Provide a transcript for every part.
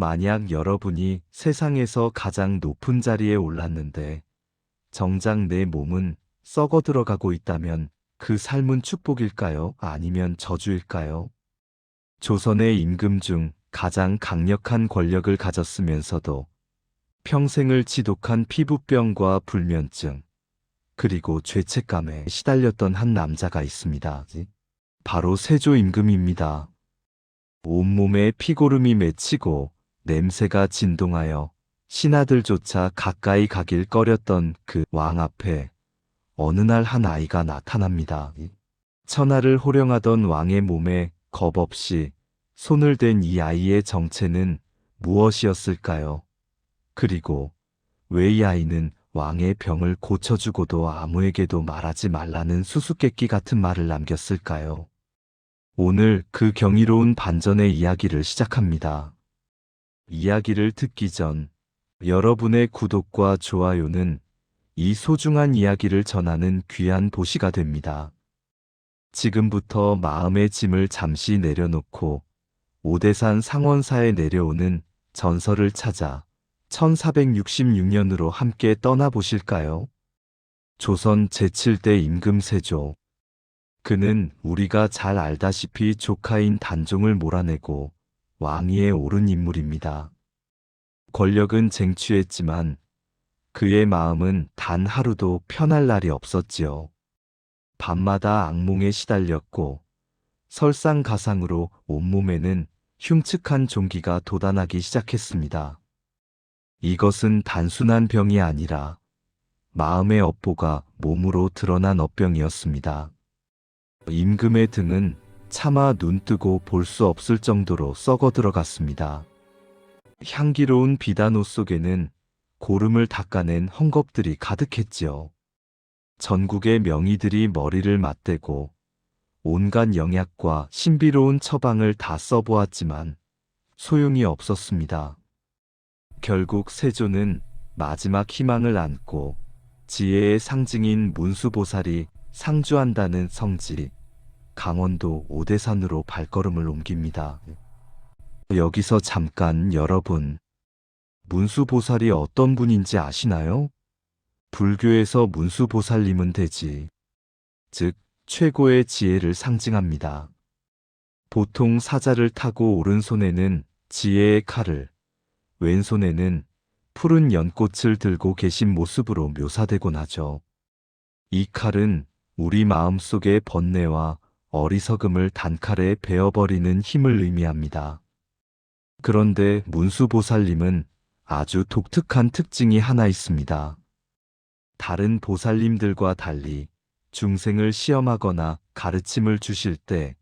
만약 여러분이 세상에서 가장 높은 자리에 올랐는데 정작 내 몸은 썩어 들어가고 있다면 그 삶은 축복일까요? 아니면 저주일까요? 조선의 임금 중 가장 강력한 권력을 가졌으면서도 평생을 지독한 피부병과 불면증, 그리고 죄책감에 시달렸던 한 남자가 있습니다. 바로 세조 임금입니다. 온몸에 피고름이 맺히고 냄새가 진동하여 신하들조차 가까이 가길 꺼렸던 그 왕 앞에 어느 날 한 아이가 나타납니다. 천하를 호령하던 왕의 몸에 겁없이 손을 댄 이 아이의 정체는 무엇이었을까요? 그리고 왜 이 아이는 왕의 병을 고쳐주고도 아무에게도 말하지 말라는 수수께끼 같은 말을 남겼을까요? 오늘 그 경이로운 반전의 이야기를 시작합니다. 이야기를 듣기 전 여러분의 구독과 좋아요는 이 소중한 이야기를 전하는 귀한 보시가 됩니다. 지금부터 마음의 짐을 잠시 내려놓고 오대산 상원사에 내려오는 전설을 찾아 1466년으로 함께 떠나보실까요? 조선 제7대 임금 세조. 그는 우리가 잘 알다시피 조카인 단종을 몰아내고 왕위에 오른 인물입니다. 권력은 쟁취했지만 그의 마음은 단 하루도 편할 날이 없었지요. 밤마다 악몽에 시달렸고 설상가상으로 온몸에는 흉측한 종기가 돋아나기 시작했습니다. 이것은 단순한 병이 아니라 마음의 업보가 몸으로 드러난 업병이었습니다. 임금의 등은 차마 눈뜨고 볼 수 없을 정도로 썩어 들어갔습니다. 향기로운 비단옷 속에는 고름을 닦아낸 헝겊들이 가득했지요. 전국의 명의들이 머리를 맞대고 온갖 영약과 신비로운 처방을 다 써보았지만 소용이 없었습니다. 결국 세조는 마지막 희망을 안고 지혜의 상징인 문수보살이 상주한다는 성지 강원도 오대산으로 발걸음을 옮깁니다. 여기서 잠깐 여러분, 문수보살이 어떤 분인지 아시나요? 불교에서 문수보살님은 대지, 즉 최고의 지혜를 상징합니다. 보통 사자를 타고 오른손에는 지혜의 칼을, 왼손에는 푸른 연꽃을 들고 계신 모습으로 묘사되곤 하죠. 이 칼은 우리 마음속의 번뇌와 어리석음을 단칼에 베어버리는 힘을 의미합니다. 그런데 문수보살님은 아주 독특한 특징이 하나 있습니다. 다른 보살님들과 달리 중생을 시험하거나 가르침을 주실 때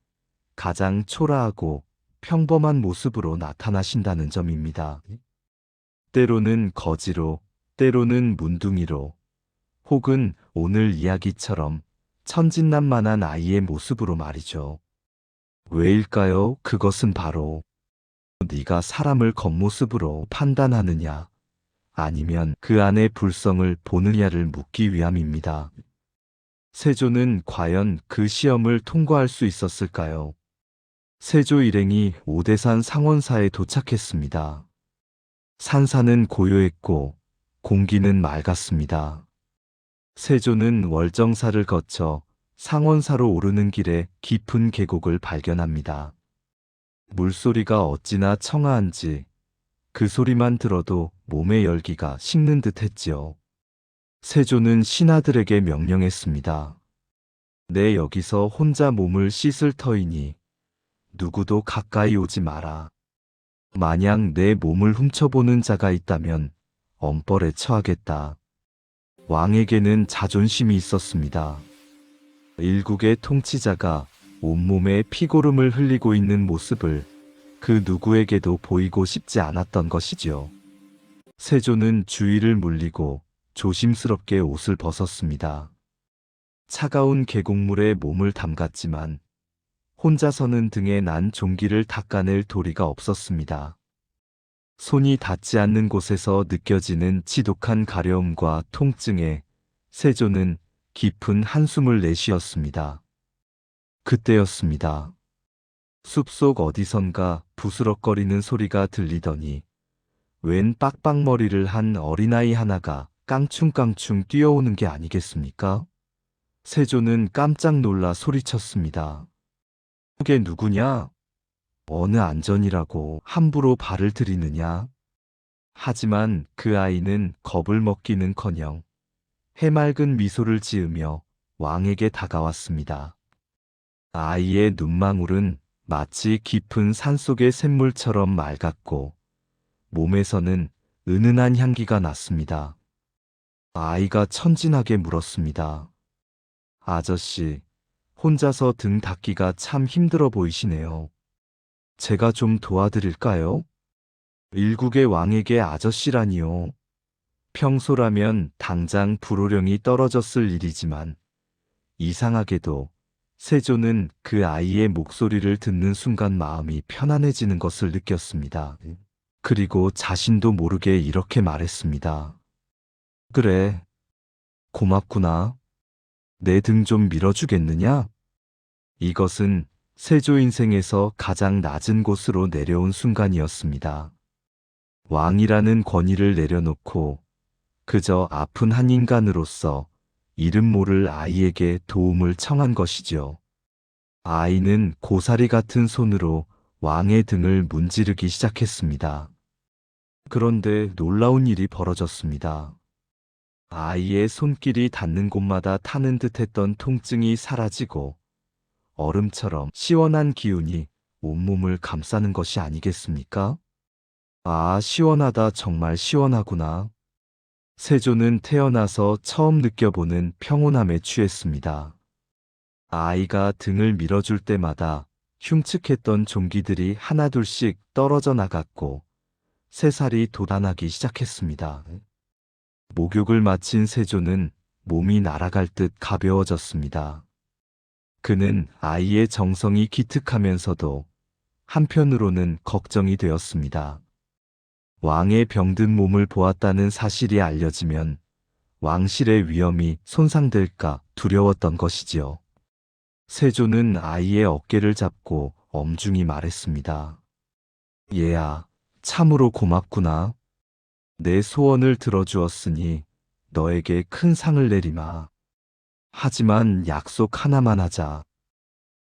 가장 초라하고 평범한 모습으로 나타나신다는 점입니다. 때로는 거지로, 때로는 문둥이로, 혹은 오늘 이야기처럼 천진난만한 아이의 모습으로 말이죠. 왜일까요? 그것은 바로 네가 사람을 겉모습으로 판단하느냐, 아니면 그 안의 불성을 보느냐를 묻기 위함입니다. 세조는 과연 그 시험을 통과할 수 있었을까요? 세조 일행이 오대산 상원사에 도착했습니다. 산사는 고요했고 공기는 맑았습니다. 세조는 월정사를 거쳐 상원사로 오르는 길에 깊은 계곡을 발견합니다. 물소리가 어찌나 청아한지 그 소리만 들어도 몸의 열기가 식는 듯 했지요. 세조는 신하들에게 명령했습니다. 내 여기서 혼자 몸을 씻을 터이니 누구도 가까이 오지 마라. 만약 내 몸을 훔쳐보는 자가 있다면 엄벌에 처하겠다. 왕에게는 자존심이 있었습니다. 일국의 통치자가 온몸에 피고름을 흘리고 있는 모습을 그 누구에게도 보이고 싶지 않았던 것이지요. 세조는 주위를 물리고 조심스럽게 옷을 벗었습니다. 차가운 계곡물에 몸을 담갔지만 혼자서는 등에 난 종기를 닦아낼 도리가 없었습니다. 손이 닿지 않는 곳에서 느껴지는 지독한 가려움과 통증에 세조는 깊은 한숨을 내쉬었습니다. 그때였습니다. 숲속 어디선가 부스럭거리는 소리가 들리더니 웬 빡빡머리를 한 어린아이 하나가 깡충깡충 뛰어오는 게 아니겠습니까? 세조는 깜짝 놀라 소리쳤습니다. 그게 누구냐? 어느 안전이라고 함부로 발을 들이느냐? 하지만 그 아이는 겁을 먹기는커녕 해맑은 미소를 지으며 왕에게 다가왔습니다. 아이의 눈망울은 마치 깊은 산속의 샘물처럼 맑았고 몸에서는 은은한 향기가 났습니다. 아이가 천진하게 물었습니다. 아저씨, 혼자서 등 닦기가 참 힘들어 보이시네요. 제가 좀 도와드릴까요? 일국의 왕에게 아저씨라니요. 평소라면 당장 불호령이 떨어졌을 일이지만 이상하게도 세조는 그 아이의 목소리를 듣는 순간 마음이 편안해지는 것을 느꼈습니다. 그리고 자신도 모르게 이렇게 말했습니다. 그래, 고맙구나. 내 등 좀 밀어주겠느냐? 이것은 세조 인생에서 가장 낮은 곳으로 내려온 순간이었습니다. 왕이라는 권위를 내려놓고 그저 아픈 한 인간으로서 이름 모를 아이에게 도움을 청한 것이죠. 아이는 고사리 같은 손으로 왕의 등을 문지르기 시작했습니다. 그런데 놀라운 일이 벌어졌습니다. 아이의 손길이 닿는 곳마다 타는 듯했던 통증이 사라지고 얼음처럼 시원한 기운이 온몸을 감싸는 것이 아니겠습니까? 아, 시원하다. 정말 시원하구나. 세조는 태어나서 처음 느껴보는 평온함에 취했습니다. 아이가 등을 밀어줄 때마다 흉측했던 종기들이 하나둘씩 떨어져 나갔고 새살이 돋아나기 시작했습니다. 목욕을 마친 세조는 몸이 날아갈 듯 가벼워졌습니다. 그는 아이의 정성이 기특하면서도 한편으로는 걱정이 되었습니다. 왕의 병든 몸을 보았다는 사실이 알려지면 왕실의 위엄이 손상될까 두려웠던 것이지요. 세조는 아이의 어깨를 잡고 엄중히 말했습니다. 얘야, 참으로 고맙구나. 내 소원을 들어주었으니 너에게 큰 상을 내리마. 하지만 약속 하나만 하자.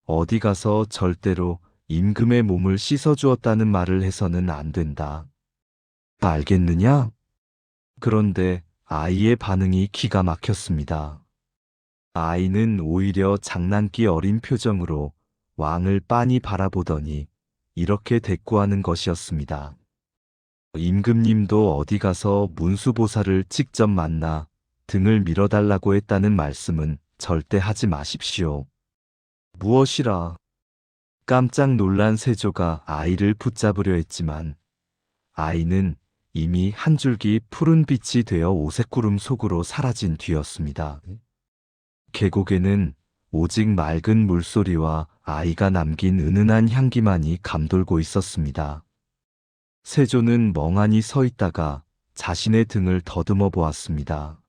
어디 가서 절대로 임금의 몸을 씻어주었다는 말을 해서는 안 된다. 알겠느냐? 그런데 아이의 반응이 기가 막혔습니다. 아이는 오히려 장난기 어린 표정으로 왕을 빤히 바라보더니 이렇게 대꾸하는 것이었습니다. 임금님도 어디 가서 문수보살을 직접 만나 등을 밀어달라고 했다는 말씀은 절대 하지 마십시오. 무엇이라? 깜짝 놀란 세조가 아이를 붙잡으려 했지만 아이는 이미 한 줄기 푸른 빛이 되어 오색구름 속으로 사라진 뒤였습니다. 계곡에는 오직 맑은 물소리와 아이가 남긴 은은한 향기만이 감돌고 있었습니다. 세조는 멍하니 서 있다가 자신의 등을 더듬어 보았습니다.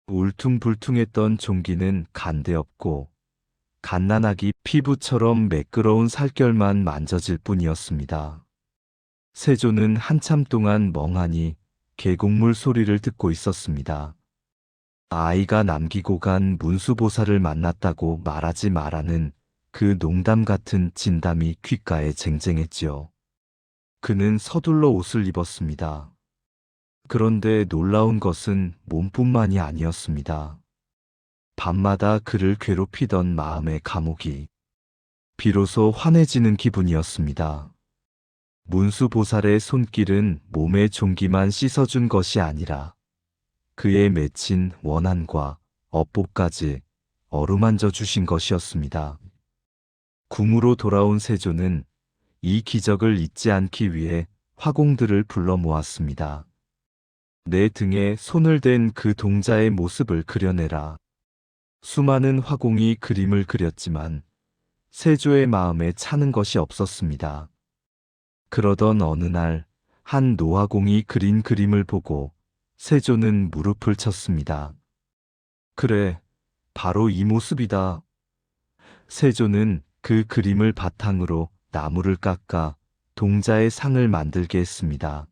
울퉁불퉁했던 종기는 간데없고 갓난아기 피부처럼 매끄러운 살결만 만져질 뿐이었습니다. 세조는 한참 동안 멍하니 계곡물 소리를 듣고 있었습니다. 아이가 남기고 간 문수보살을 만났다고 말하지 마라는 그 농담 같은 진담이 귓가에 쟁쟁했지요. 그는 서둘러 옷을 입었습니다. 그런데 놀라운 것은 몸뿐만이 아니었습니다. 밤마다 그를 괴롭히던 마음의 감옥이 비로소 환해지는 기분이었습니다. 문수보살의 손길은 몸의 종기만 씻어준 것이 아니라 그의 맺힌 원한과 업보까지 어루만져 주신 것이었습니다. 궁으로 돌아온 세조는 이 기적을 잊지 않기 위해 화공들을 불러 모았습니다. 내 등에 손을 댄 그 동자의 모습을 그려내라. 수많은 화공이 그림을 그렸지만 세조의 마음에 차는 것이 없었습니다. 그러던 어느 날 한 노화공이 그린 그림을 보고 세조는 무릎을 쳤습니다. 그래, 바로 이 모습이다. 세조는 그 그림을 바탕으로 나무를 깎아 동자의 상을 만들게 했습니다.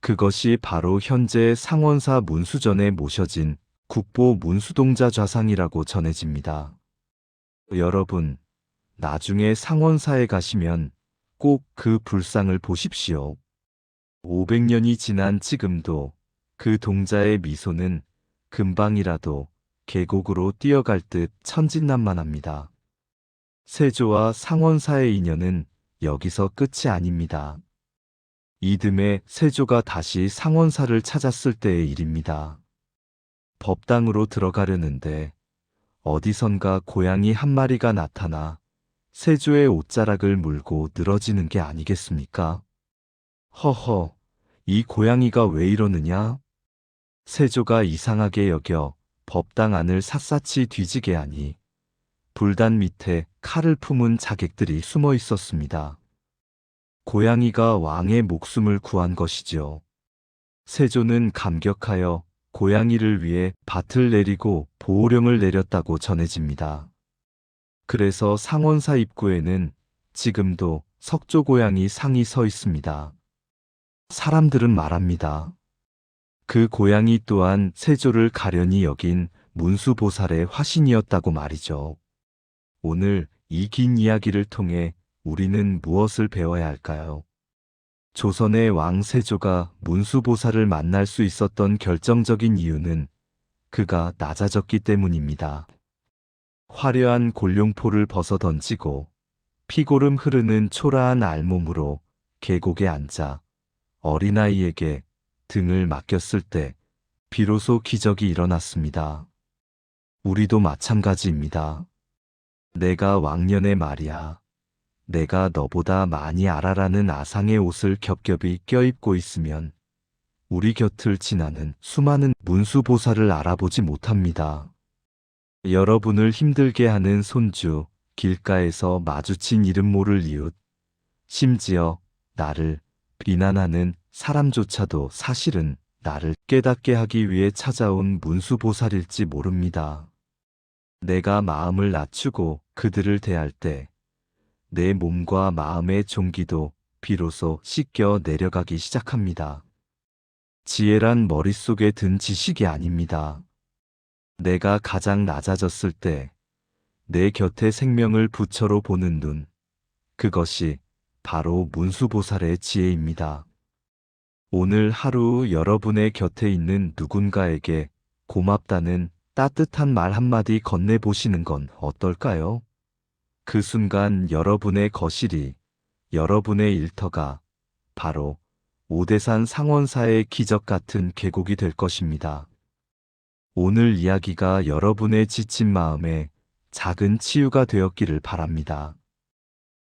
그것이 바로 현재 상원사 문수전에 모셔진 국보 문수동자 좌상이라고 전해집니다. 여러분, 나중에 상원사에 가시면 꼭 그 불상을 보십시오. 500년이 지난 지금도 그 동자의 미소는 금방이라도 계곡으로 뛰어갈 듯 천진난만합니다. 세조와 상원사의 인연은 여기서 끝이 아닙니다. 이듬해 세조가 다시 상원사를 찾았을 때의 일입니다. 법당으로 들어가려는데 어디선가 고양이 한 마리가 나타나 세조의 옷자락을 물고 늘어지는 게 아니겠습니까? 허허, 이 고양이가 왜 이러느냐? 세조가 이상하게 여겨 법당 안을 샅샅이 뒤지게 하니 불단 밑에 칼을 품은 자객들이 숨어 있었습니다. 고양이가 왕의 목숨을 구한 것이지요. 세조는 감격하여 고양이를 위해 밭을 내리고 보호령을 내렸다고 전해집니다. 그래서 상원사 입구에는 지금도 석조고양이 상이 서 있습니다. 사람들은 말합니다. 그 고양이 또한 세조를 가련히 여긴 문수보살의 화신이었다고 말이죠. 오늘 이 긴 이야기를 통해 우리는 무엇을 배워야 할까요? 조선의 왕 세조가 문수보살을 만날 수 있었던 결정적인 이유는 그가 낮아졌기 때문입니다. 화려한 골룡포를 벗어던지고 피고름 흐르는 초라한 알몸으로 계곡에 앉아 어린아이에게 등을 맡겼을 때 비로소 기적이 일어났습니다. 우리도 마찬가지입니다. 내가 왕년에 말이야. 내가 너보다 많이 알아라는 아상의 옷을 겹겹이 껴입고 있으면 우리 곁을 지나는 수많은 문수보살을 알아보지 못합니다. 여러분을 힘들게 하는 손주, 길가에서 마주친 이름 모를 이웃, 심지어 나를 비난하는 사람조차도 사실은 나를 깨닫게 하기 위해 찾아온 문수보살일지 모릅니다. 내가 마음을 낮추고 그들을 대할 때 내 몸과 마음의 종기도 비로소 씻겨 내려가기 시작합니다. 지혜란 머릿속에 든 지식이 아닙니다. 내가 가장 낮아졌을 때 내 곁에 생명을 부처로 보는 눈, 그것이 바로 문수보살의 지혜입니다. 오늘 하루 여러분의 곁에 있는 누군가에게 고맙다는 따뜻한 말 한마디 건네보시는 건 어떨까요? 그 순간 여러분의 거실이, 여러분의 일터가 바로 오대산 상원사의 기적 같은 계곡이 될 것입니다. 오늘 이야기가 여러분의 지친 마음에 작은 치유가 되었기를 바랍니다.